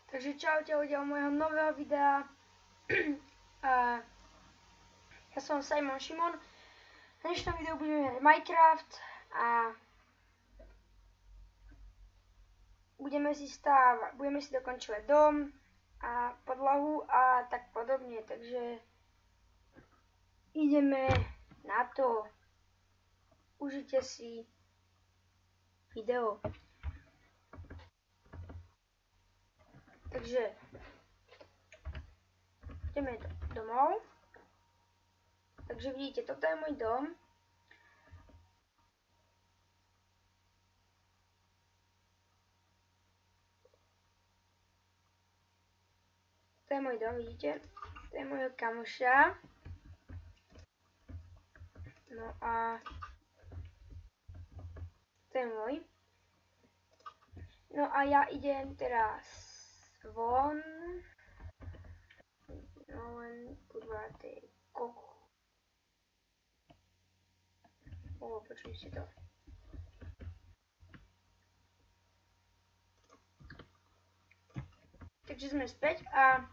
Takže čaute ľudia u môjho nového videa. Ja som Simon Šimon. V dnešnom videu budeme hrať Minecraft a budeme si dokončovať dom a podlahu a tak podobne. Takže ideme na to. Užite si video. Takže ideme domov. Takže vidíte, toto je môj dom. To je môj dom, vidíte? To je môjho kamoša. No a to je môj. No a ja idem teraz von. No len kurva tej koch. Počuj si to. Takže sme späť a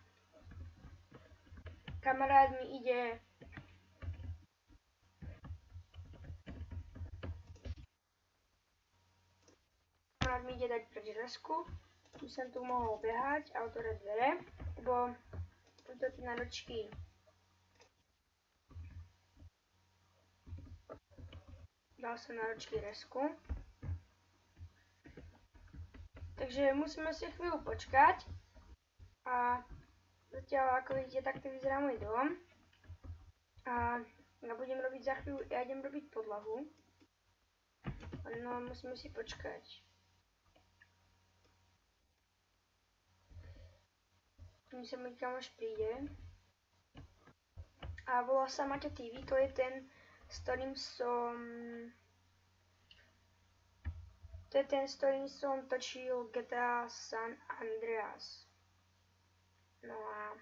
kamarát mi ide dať preč resku, aby som tu mohol behať a otvárať dvere, lebo toto tie náročky dal som náročky resku. Takže musíme si chvíľu počkať a zatiaľ ako vidíte, takto vyzerá môj dom a ja budem robiť za chvíľu, ja idem robiť podlahu, no musíme si počkať. Kým sa môj kamoš príde a volá sa Maťo TV, to je ten, s ktorým som točil GTA San Andreas. No a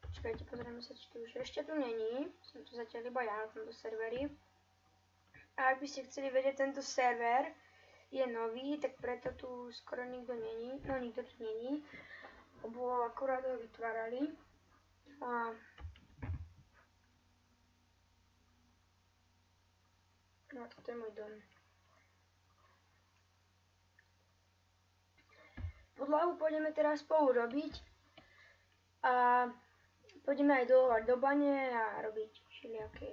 počkajte, pozrieme sa, či tu už ešte tu není, som tu zatiaľ iba ja na tomto serveri. A ak by ste chceli vedieť, tento server je nový, tak preto tu skoro nikto není, no nikto tu není, lebo akurát ho vytvárali. No a toto je môj dom. Podlahu pôjdeme teraz spolu robiť a pôjdeme aj dolovať do bane a robiť všelijaké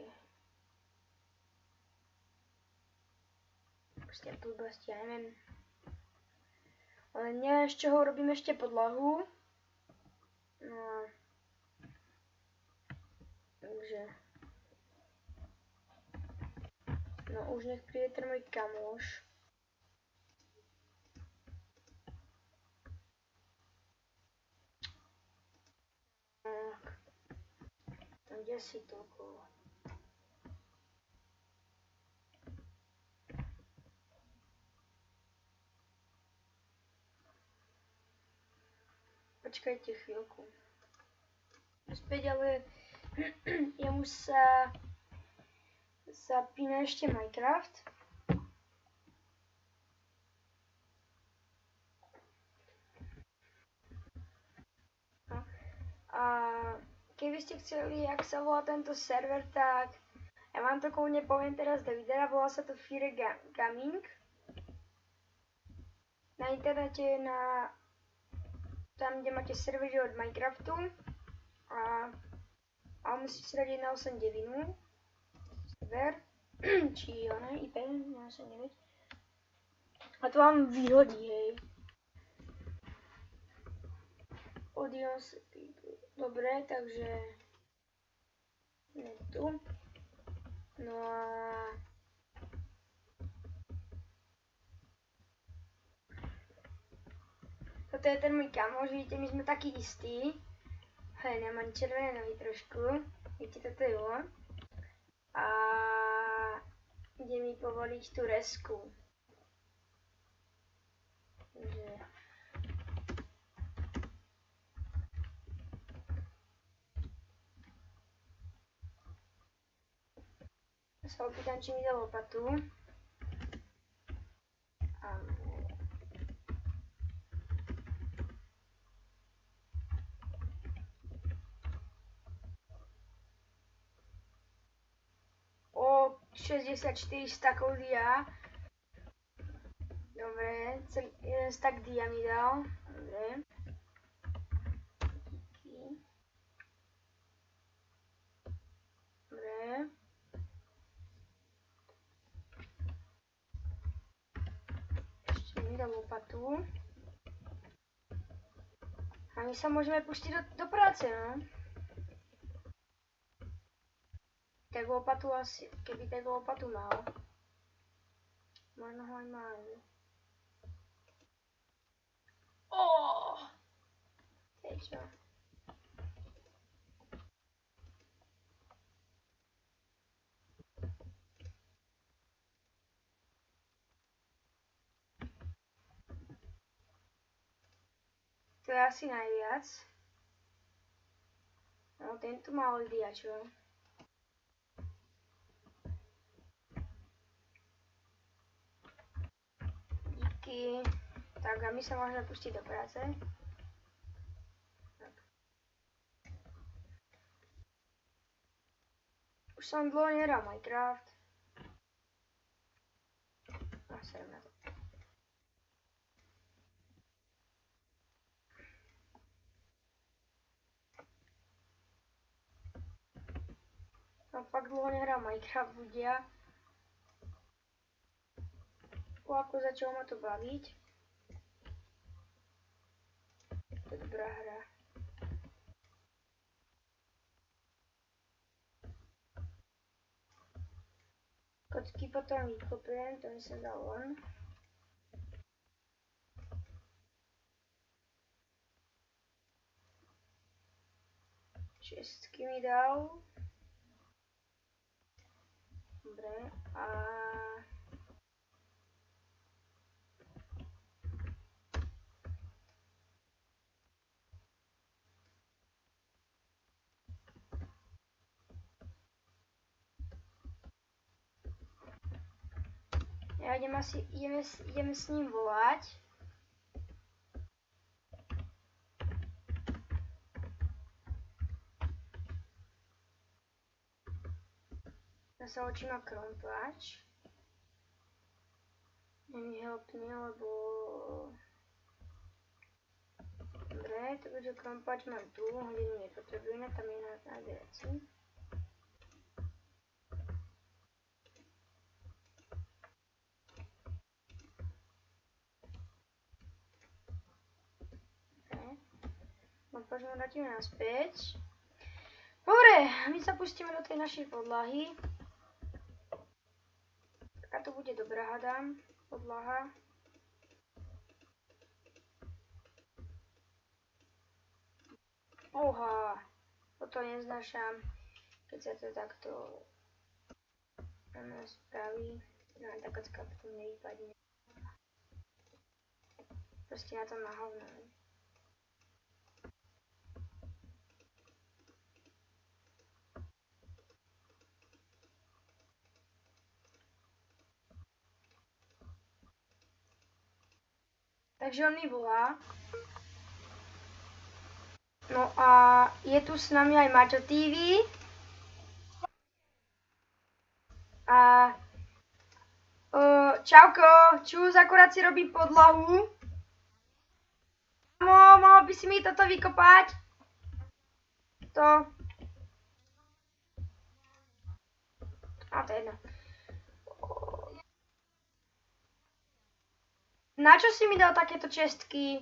proste blbosti, ja neviem. Ale neviem, z čoho robím ešte podlahu. No a takže no už nech príde ten môj kamoš. Tam kde si toľko? Počkajte chvíľku. Späť, ale jemu sa zapína ešte Minecraft. A keby ste chceli, jak sa volá tento server, tak ja vám to kľudne poviem teraz do videa. Volá sa to Fire Gaming. Na internete je tam, kde máte servery od Minecraftu a musíte si dať 1.8.9 server, či oné IP, 1.8.9 a to vám vyhodí, hej. Audience, dobre, takže je tu. No a toto je ten môj kamoš, vidíte, my sme takí istí. Hej, nemám červený trošku. Vidíte, toto je on. A ide mi povoliť tú resku. Takže ja sa opýtam, či mi dá lopatu. 64 stakov dia. Dobre, jeden stak dia mi dal. Dobre. Dobre. Ešte mi dal lopatu. A my sa môžeme pustiť do práce, no. Tak lopatu asi, keby tak lopatu mal. Možno ho aj majú. Hej čo? To je asi najviac. No tento má ľudia, čo? Díky. Tak a my sa môžeme pustiť do práce. Tak. Už som dlho nehral Minecraft. A serem na to. Som fakt dlho nehral Minecraft, ľudia. Ako začalo ma to baviť. To je dobrá hra. Kocky potom vykopiem, to mi sa dal on. Šestky mi dal. Dobre, a... Ja ideme s ním volať. Ja sa očím a krompáč. Není helpne, lebo... Dobre, to bude krompáč, mám tu, hodinu nepotrebujem, tam je na veci. Poďme vrátime naspäť. Dobre, my sa pustíme do tej našej podlahy. Taká to bude dobrá, hádam, podlaha. Oha, toto neznášam, keď sa to takto na nás spraví. No, tá kocka potom nevypadne. Proste na to má hovno. Takže on mi volá. No a je tu s nami aj Maťo TV. A čauko, čus, akurát si robím podlahu. Mamo, mohol by si mi toto vykopať? To. A to je jedno. Na čo si mi dal takéto čestky?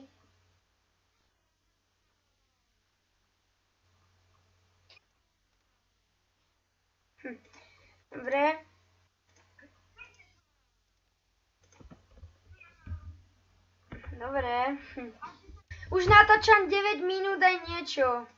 Dobre. Dobre. Už natáčam 9 minút aj niečo.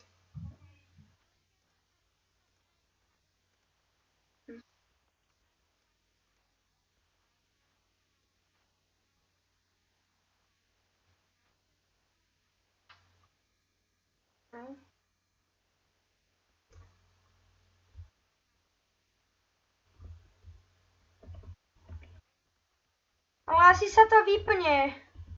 Ale asi sa to vypne.